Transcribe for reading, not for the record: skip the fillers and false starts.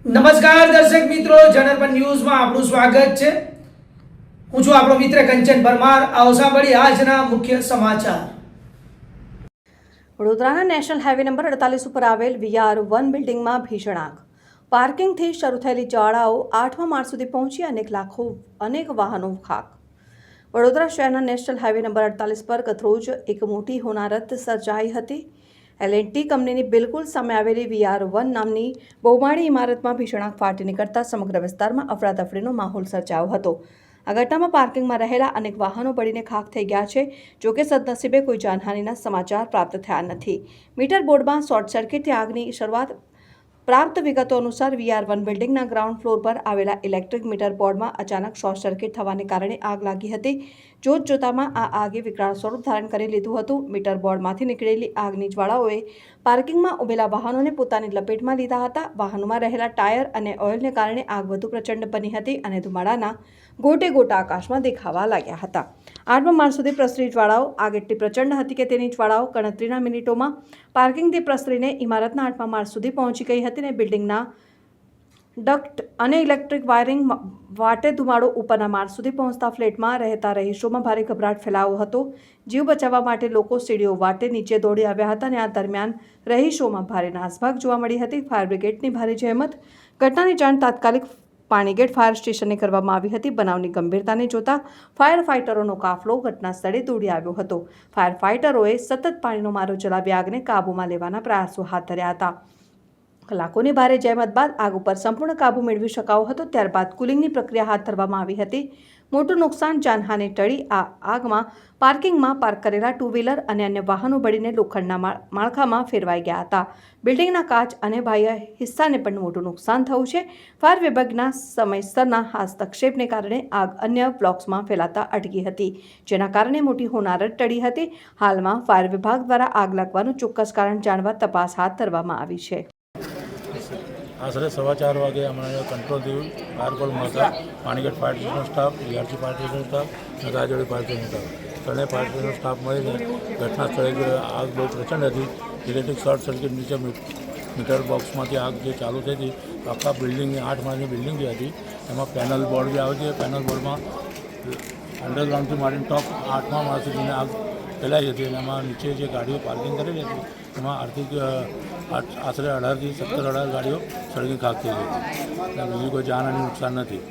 નમસ્કાર દર્શક મિત્રો, જનરપન ન્યૂઝમાં આપનું સ્વાગત છે। હું છું આપણો મિત્ર કંચન પરમાર। આવો સાંભળીએ આજના મુખ્ય સમાચાર। વડોદરાના નેશનલ હાઈવે નંબર 48 ઉપર આવેલ VR1 બિલ્ડિંગમાં ભીષણ આગ। પાર્કિંગથી શરૂ થયેલી જ્વાળાઓ 8મા માળ સુધી પહોંચી અનેક વાહનો ખાક। વડોદરા શહેરના નેશનલ હાઈવે નંબર 48 પર ગતરોજ એક મોટી હોનારત સર્જાઈ હતી। L&T કંપનીની બિલકુલ સામે આવેલી VR1 નામની બહુમાળી ઇમારતમાં ભીષણ આગ ફાટી નીકળતા સમગ્ર વિસ્તારમાં અફરાતફરીનો માહોલ સર્જાયો હતો। આ ઘટનામાં પાર્કિંગમાં રહેલા અનેક વાહનો બળીને ખાખ થઈ ગયા છે। જોકે સદનસીબે કોઈ જાનહાનિના સમાચાર પ્રાપ્ત થયા નથી। મીટર બોર્ડમાં શોર્ટ સર્કિટથી આગની શરૂઆત। પ્રાપ્ત વિગતો અનુસાર VR1 બિલ્ડિંગના ગ્રાઉન્ડ ફ્લોર પર આવેલા ઇલેક્ટ્રિક મીટર બોર્ડમાં અચાનક શોર્ટ સર્કિટ થવાને કારણે આગ લાગી હતી। જોતજોતામાં આ આગે વિકરાળ સ્વરૂપ ધારણ કરી લીધું હતું। મીટર બોર્ડમાંથી નીકળેલી આગની જ્વાળાઓએ પાર્કિંગમાં ઉભેલા વાહનોને પોતાની લપેટમાં લીધા હતા। વાહનોમાં રહેલા ટાયર અને ઓઇલને કારણે આગ વધુ પ્રચંડ બની હતી અને ધુમાડાના ગોટે ગોટા આકાશમાં દેખાવા લાગ્યા હતા। 8મા માળ સુધી પ્રસરી જ્વાળાઓ। આગ એટલી પ્રચંડ હતી કે તેની જ્વાળાઓ ગણતરીના મિનિટોમાં પાર્કિંગથી પ્રસરીને ઇમારતના 8મા માળ સુધી પહોંચી ગઈ હતી અને બિલ્ડિંગના ડક્ટ અને ઇલેક્ટ્રિક વાયરિંગ વાટે ધુમાડો ઉપરના માળ સુધી પહોંચતા ફ્લેટમાં રહેતા રહીશોમાં ભારે ગભરાટ ફેલાયો હતો। જીવ બચાવવા માટે લોકો સીડીઓ વાટે નીચે દોડી આવ્યા હતા અને આ દરમિયાન રહીશોમાં ભારે નાસભાગ જોવા મળી હતી। ફાયર બ્રિગેડની ભારે જહેમત। ઘટનાની જાણ તાત્કાલિક પાણીગેટ ફાયર સ્ટેશને કરવામાં આવી હતી। બનાવની ગંભીરતાને જોતા ફાયર ફાઇટરોનો કાફલો ઘટના સ્થળે દોડી આવ્યો હતો। ફાયર ફાઇટરોએ સતત પાણીનો મારો ચલાવી આગને કાબૂમાં લેવાના પ્રયાસો હાથ ધર્યા હતા। કલાકોની ભારે જહેમત બાદ આગ ઉપર સંપૂર્ણ કાબૂ મેળવી શકાયો હતો। ત્યારબાદ કુલિંગની પ્રક્રિયા હાથ ધરવામાં આવી હતી। મોટું નુકસાન જાનહાનિ ટળી। આ આગમાં પાર્કિંગમાં પાર્ક કરેલા ટુ વ્હીલર અને અન્ય વાહનો બળીને લોખંડના માળખામાં ફેરવાઈ ગયા હતા। બિલ્ડિંગના કાચ અને બાહ્ય હિસ્સાને પણ મોટું નુકસાન થયું છે। ફાયર વિભાગના સમયસરના હસ્તક્ષેપને કારણે આગ અન્ય બ્લોક્સમાં ફેલાતા અટકી હતી, જેના કારણે મોટી હોનારત ટળી હતી। હાલમાં ફાયર વિભાગ દ્વારા આગ લાગવાનું ચોક્કસ કારણ જાણવા તપાસ હાથ ધરવામાં આવી છે। આશરે 4:15 વાગે હમણાં કંટ્રોલ થયું। ફાયર કોલ મળતા Panigate fire station staff, ERC fire station staff અને રાજોડી ફાયર સ્ટેશન સ્ટાફ ત્રણેય ફાયર સ્ટેશન સ્ટાફ મળીને ઘટના સ્થળે આગ બહુ પ્રચંડ હતી। ઇલેક્ટ્રિક શોર્ટ સર્કિટ નીચે મીટર બોક્સમાંથી આગ જે ચાલુ થઈ હતી, આખા બિલ્ડિંગની 8 માળની બિલ્ડિંગ જે હતી એમાં પેનલ બોર્ડ જે આવે છે, પેનલ બોર્ડમાં અંડરગ્રાઉન્ડથી માંડીને ટોપ 8મા માળ સુધીની આગ ફેલાઈ હતી અને એમાં નીચે જે ગાડીઓ પાર્કિંગ કરેલી હતી એમાં આશરે 18 થી 17 ગાડીઓ સળગી ખાક થઈ ગઈ હતી। બીજું કોઈ જાનહાનિ નુકસાન નથી।